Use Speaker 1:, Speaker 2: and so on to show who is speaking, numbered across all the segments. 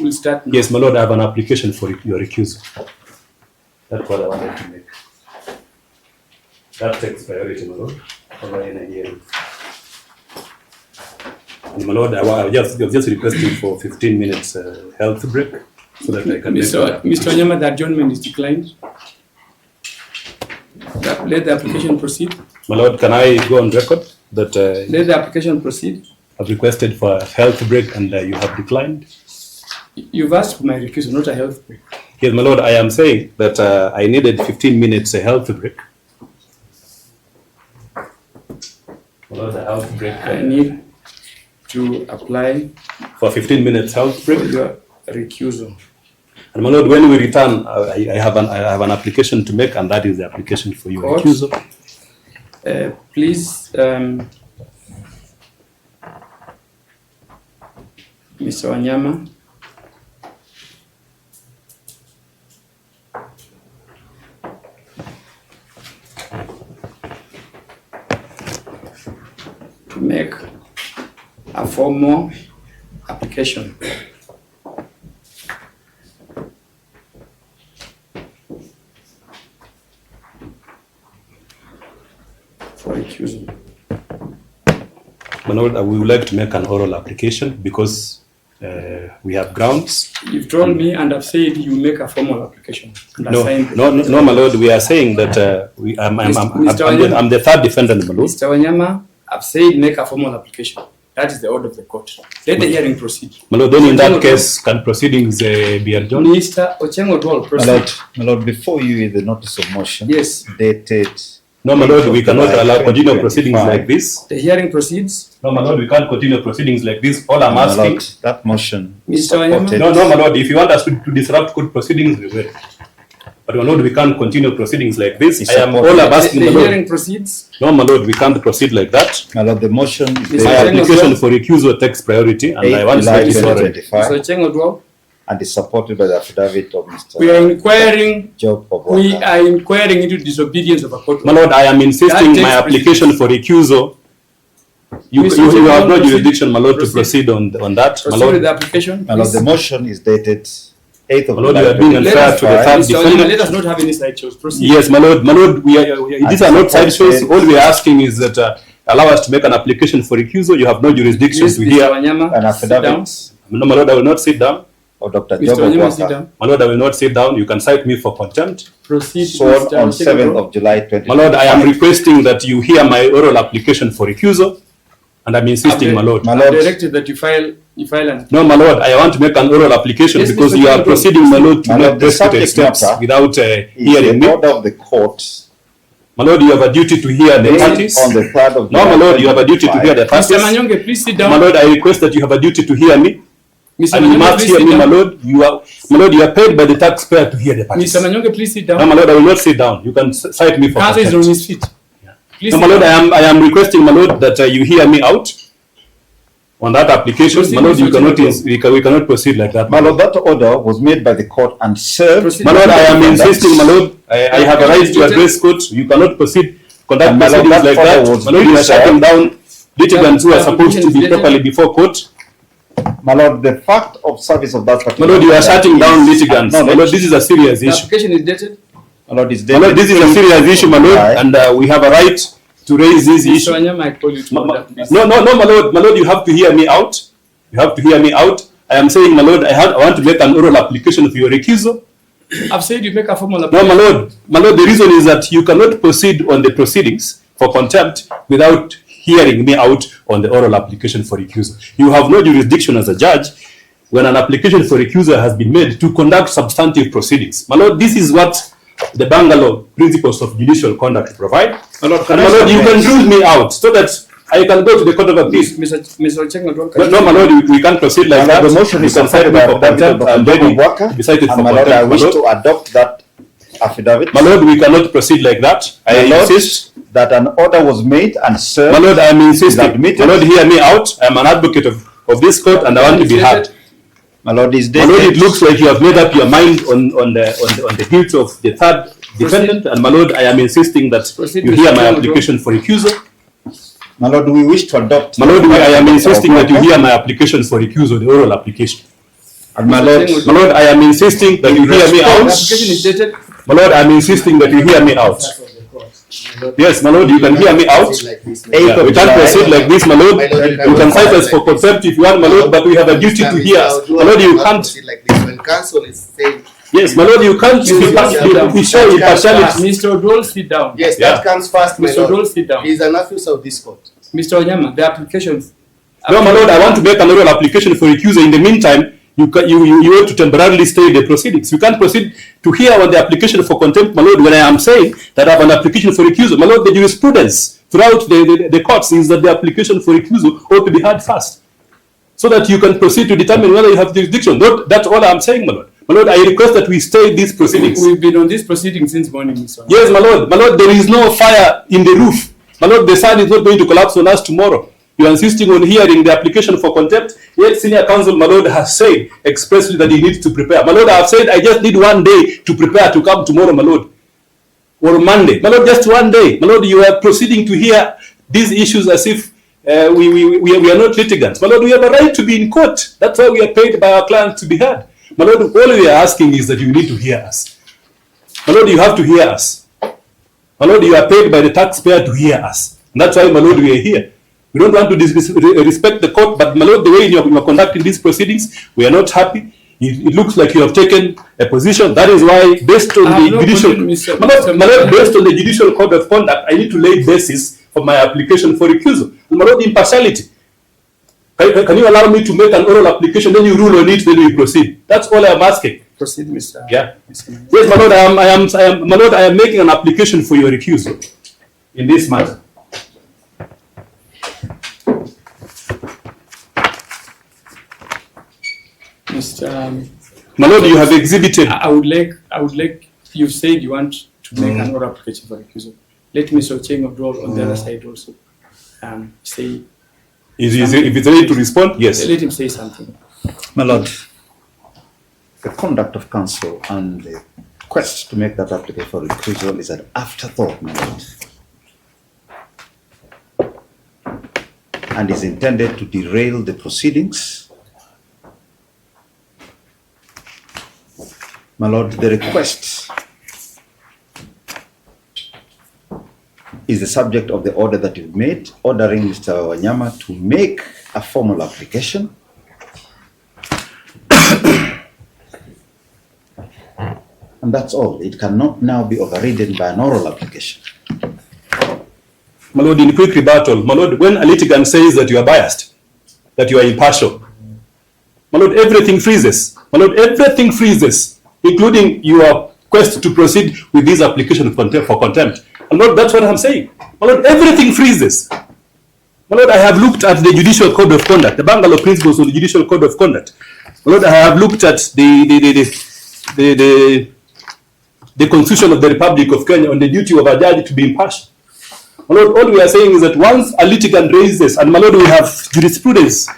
Speaker 1: will start now.
Speaker 2: Yes, my lord, I have an application for your recusal. That's what I wanted to make. That takes priority, my lord, over any hearing. And my lord, I just requesting for 15 minutes health break so that I can
Speaker 1: Mr. Wanyama, the adjournment is declined. Let the application proceed.
Speaker 2: My lord, can I go on record that
Speaker 1: let the application proceed.
Speaker 2: I've requested for a health break and you have declined?
Speaker 1: You've asked for my recusal, not a health break.
Speaker 2: Yes, my lord, I am saying that I needed 15 minutes health break. My lord, the health break.
Speaker 1: I need to apply
Speaker 2: for 15 minutes health break.
Speaker 1: For your recusal.
Speaker 2: And my lord, when we return, I have an application to make, and that is the application for your recusal.
Speaker 1: Please, Mr. Wanyama, to make a formal application for recusal.
Speaker 2: My lord, we would like to make an oral application because we have grounds.
Speaker 1: You've told me and I've said you make a formal application.
Speaker 2: No, my lord, we are saying that I'm the third defendant, my lord.
Speaker 1: Mr. Wanyama, I've said make a formal application. That is the order of the court. Let the hearing proceed.
Speaker 2: My lord, then in that case, can proceedings be adjourned?
Speaker 1: Mr. Ochengo, proceed.
Speaker 3: My lord, before you is the notice of motion.
Speaker 1: Yes.
Speaker 3: Dated.
Speaker 2: No, my lord, we cannot allow continue proceedings like this.
Speaker 1: The hearing proceeds.
Speaker 2: No, my lord, we can't continue proceedings like this. All I'm asking.
Speaker 3: Lord, that motion.
Speaker 1: Mr. Wanyama.
Speaker 2: No, my lord, if you want us to disrupt court proceedings, we will. But my lord, we can't continue proceedings like this. I am all I'm asking.
Speaker 1: The hearing proceeds.
Speaker 2: No, my lord, we can't proceed like that.
Speaker 3: My lord, the motion.
Speaker 2: My application for recusal takes priority, and I want to say this already.
Speaker 1: Mr. Ochengo,
Speaker 3: and is supported by the affidavit of Mr.
Speaker 1: We are inquiring.
Speaker 3: Job
Speaker 1: we are inquiring into disobedience of a court.
Speaker 2: My lord, I am insisting my application for recusal. You have no jurisdiction, my lord, to proceed on that.
Speaker 1: Proceed my lord, with the application.
Speaker 3: My lord, the motion is dated 8th of
Speaker 2: July. My lord, you are being unfair to the third defendant.
Speaker 1: Let us not have any side shows. Proceed.
Speaker 2: Yes, my lord, these are not side shows. All we are asking is that allow us to make an application for recusal. You have no jurisdiction to hear
Speaker 3: an affidavit.
Speaker 2: No, my lord, I will not sit down.
Speaker 3: Or Dr.
Speaker 2: My lord, I will not sit down. You can cite me for contempt.
Speaker 1: Proceed.
Speaker 3: So on 7th of July 2020.
Speaker 2: My lord, I am requesting that you hear my oral application for recusal, and I'm insisting, my lord.
Speaker 3: My lord,
Speaker 1: directed that you file an.
Speaker 2: No, my lord, I want to make an oral application because you are proceeding, my lord, to make desperate steps without hearing me.
Speaker 3: Order of the court.
Speaker 2: My lord, you have a duty to hear the parties.
Speaker 3: On the 3rd of
Speaker 2: July. No, my lord, you have a duty to hear the parties.
Speaker 1: Mr. Manyonge, please sit down.
Speaker 2: My lord, I request that you have a duty to hear me.
Speaker 1: Mr.
Speaker 2: And you must hear me, my lord. You are paid by the taxpayer to hear the parties.
Speaker 1: Mr. Manyonge, please sit down.
Speaker 2: No, my lord, I will not sit down. You can cite me for
Speaker 1: contempt. Counsel is on his feet.
Speaker 2: No, my lord, I am requesting, my lord, that you hear me out on that application. Proceed, my lord, we cannot proceed like that.
Speaker 3: My lord, that order was made by the court and served.
Speaker 1: Proceed.
Speaker 2: My lord, I am insisting, my lord, I have a right to address court. You cannot proceed, conduct proceedings like that. My lord, you are shutting down litigants who are supposed to be properly before court.
Speaker 3: My lord, the fact of service of that particular.
Speaker 2: My lord, you are shutting down litigants. My lord, this is a serious issue.
Speaker 1: The application is dated.
Speaker 3: My lord, it's dated.
Speaker 2: My lord, this is a serious issue, my lord, and we have a right to raise this issue.
Speaker 1: I call you to order,
Speaker 2: no, my lord, you have to hear me out. You have to hear me out. I am saying, my lord, I want to make an oral application for your recusal.
Speaker 1: I've said you make a formal application.
Speaker 2: No, my lord, the reason is that you cannot proceed on the proceedings for contempt without hearing me out on the oral application for recusal. You have no jurisdiction as a judge when an application for recusal has been made to conduct substantive proceedings. My lord, this is what the Bangalore principles of judicial conduct provide. My lord, you can rule me out so that I can go to the court of appeals.
Speaker 1: Mr. Ochengo,
Speaker 2: no, my lord, we can't proceed like that.
Speaker 3: The motion is cited by contempt and ready to be cited for contempt. My lord, I wish to adopt that affidavit.
Speaker 2: My lord, we cannot proceed like that. I insist
Speaker 3: that an order was made and served.
Speaker 2: My lord, I am insisting. My lord, hear me out. I am an advocate of this court, and I want to be heard.
Speaker 3: My lord, is
Speaker 2: my lord, it looks like you have made up your mind on the guilt of the third defendant, and my lord, I am insisting that you hear my application for recusal.
Speaker 3: My lord, we wish to adopt.
Speaker 2: My lord, I am insisting that you hear my application for recusal, the oral application.
Speaker 3: And my lord,
Speaker 2: I am insisting that you hear me out.
Speaker 1: The application is dated.
Speaker 2: My lord, I am insisting that you hear me out. Yes, my lord, you can hear me out. Yeah, we can't proceed like this, my lord. You can cite us for contempt if you want, my lord, but we have a duty to hear us. My lord, you can't.
Speaker 4: When counsel is saying,
Speaker 2: yes, my lord, you can't be show impartiality.
Speaker 1: Mr. Odol, sit down.
Speaker 4: yes, that comes first, my
Speaker 1: Mr. Odol,
Speaker 4: lord.
Speaker 1: sit down.
Speaker 4: He is an officer of this court.
Speaker 1: Mr. Wanyama, the applications.
Speaker 2: No, my lord, I want to make an oral application for recusal. In the meantime, you want to temporarily stay the proceedings. You can't proceed to hear on the application for contempt, my lord, when I am saying that I have an application for recusal. My lord, the jurisprudence throughout the courts is that the application for recusal ought to be heard first, so that you can proceed to determine whether you have jurisdiction. That's all I'm saying, my lord. My lord, I request that we stay these proceedings.
Speaker 1: We've been on this proceeding since morning, Mr.
Speaker 2: Yes, my lord. My lord, there is no fire in the roof. My lord, the sun is not going to collapse on us tomorrow. You are insisting on hearing the application for contempt, yet senior counsel, my lord, has said expressly that he needs to prepare. My lord, I have said I just need 1 day to prepare to come tomorrow, my lord, or Monday. My lord, just 1 day. My lord, you are proceeding to hear these issues as if we are not litigants. My lord, we have a right to be in court. That's why we are paid by our clients to be heard. My lord, all we are asking is that you need to hear us. My lord, you have to hear us. My lord, you are paid by the taxpayer to hear us. And that's why, my lord, we are here. We don't want to disrespect the court, but my lord, the way you are conducting these proceedings, we are not happy. It looks like you have taken a position. That is why, based on the judicial, my lord, based on the judicial code of conduct, I need to lay basis for my application for recusal. And my lord, impartiality. Can you allow me to make an oral application, then you rule on it, then we proceed? That's all I am asking.
Speaker 1: Proceed, Mr.
Speaker 2: Yeah. Yes, my lord, my lord, I am making an application for your recusal in this matter.
Speaker 1: Mr.
Speaker 2: My lord, you have exhibited.
Speaker 1: I would like. You said you want to make an oral application for recusal. Let Mr. Ocheng Odol on the other side also say.
Speaker 2: If it's ready to respond, yes.
Speaker 1: Let him say something.
Speaker 3: my lord, the conduct of counsel and the quest to make that application for recusal is an afterthought, my lord, and is intended to derail the proceedings. My lord, the request is the subject of the order that you've made, ordering Mr. Wanyama to make a formal application. And that's all. It cannot now be overridden by an oral application.
Speaker 2: My lord, in quick rebuttal, my lord, when a litigant says that you are biased, that you are impartial, my lord, everything freezes. My lord, everything freezes, including your quest to proceed with this application for contempt. My lord, that's what I'm saying. My lord, everything freezes. My lord, I have looked at the judicial code of conduct, the Bangalore principles of the judicial code of conduct. My lord, I have looked at the Constitution of the Republic of Kenya on the duty of a judge to be impartial. My lord, all we are saying is that once a litigant raises, and my lord, we have jurisprudence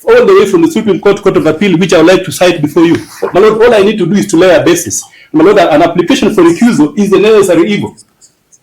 Speaker 2: all the way from the Supreme Court, Court of Appeal, which I would like to cite before you. My lord, all I need to do is to lay a basis. My lord, an application for recusal is a necessary evil.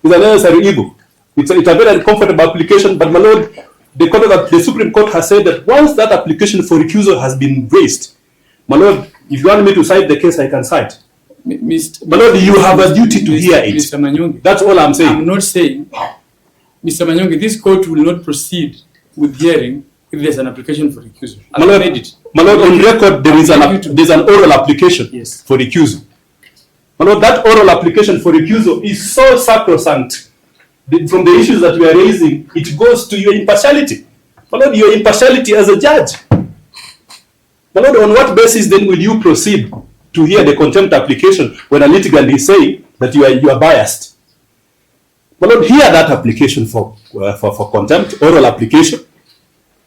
Speaker 2: It's a necessary evil. It's a very uncomfortable application, but my lord, the Supreme Court has said that once that application for recusal has been raised, my lord, if you want me to cite the case, I can cite. My lord, you have a duty to hear it.
Speaker 1: Mr. Manyonge,
Speaker 2: that's all I'm saying.
Speaker 1: I'm not saying, Mr. Manyonge, this court will not proceed with hearing if there's an application for recusal.
Speaker 2: My lord, on record, there's an oral application for recusal. My lord, that oral application for recusal is so sacrosanct. From the issues that we are raising, it goes to your impartiality. My lord, your impartiality as a judge. My lord, on what basis then will you proceed to hear the contempt application when a litigant is saying that you are biased? My lord, hear that application for contempt, oral application.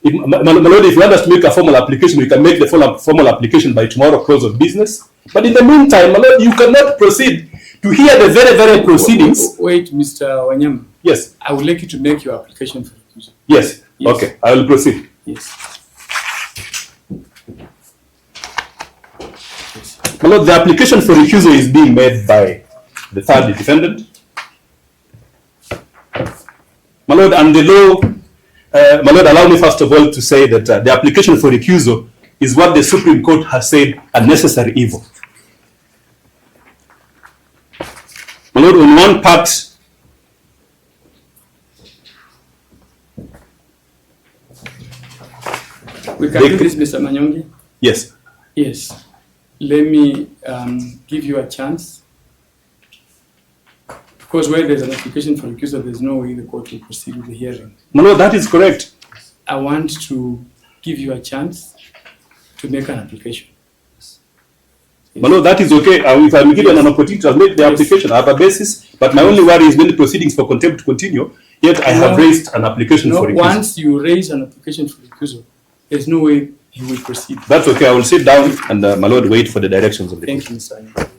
Speaker 2: My lord, if you want us to make a formal application, we can make the formal application by tomorrow, close of business. But in the meantime, my lord, you cannot proceed to hear the very, very proceedings.
Speaker 1: Wait, Mr. Wanyama.
Speaker 2: Yes.
Speaker 1: I would like you to make your application for recusal.
Speaker 2: Yes. Okay, I will proceed.
Speaker 1: Yes.
Speaker 2: My lord, the application for recusal is being made by the third defendant. My lord, and the law, my lord, allow me first of all to say that the application for recusal is what the Supreme Court has said a necessary evil. My Lord, on one part,
Speaker 1: we can do this, Mr. Manyongi.
Speaker 2: yes,
Speaker 1: Yes. Let me give you a chance. Because where there's an application for recusal, there's no way the court will proceed with the hearing.
Speaker 2: my Lord, that is correct.
Speaker 1: I want to give you a chance to make an application.
Speaker 2: My Lord, that is okay. If I'm given an opportunity to make the
Speaker 1: Yes.
Speaker 2: application, I have a basis. But my only worry is when the proceedings for contempt continue, yet I have
Speaker 1: No.
Speaker 2: raised an application
Speaker 1: No,
Speaker 2: for recusal.
Speaker 1: once you raise an application for recusal, there's no way he will proceed.
Speaker 2: That's okay. I will sit down and, my Lord, wait for the directions of the court.
Speaker 1: Thank you, Mr. Anyi.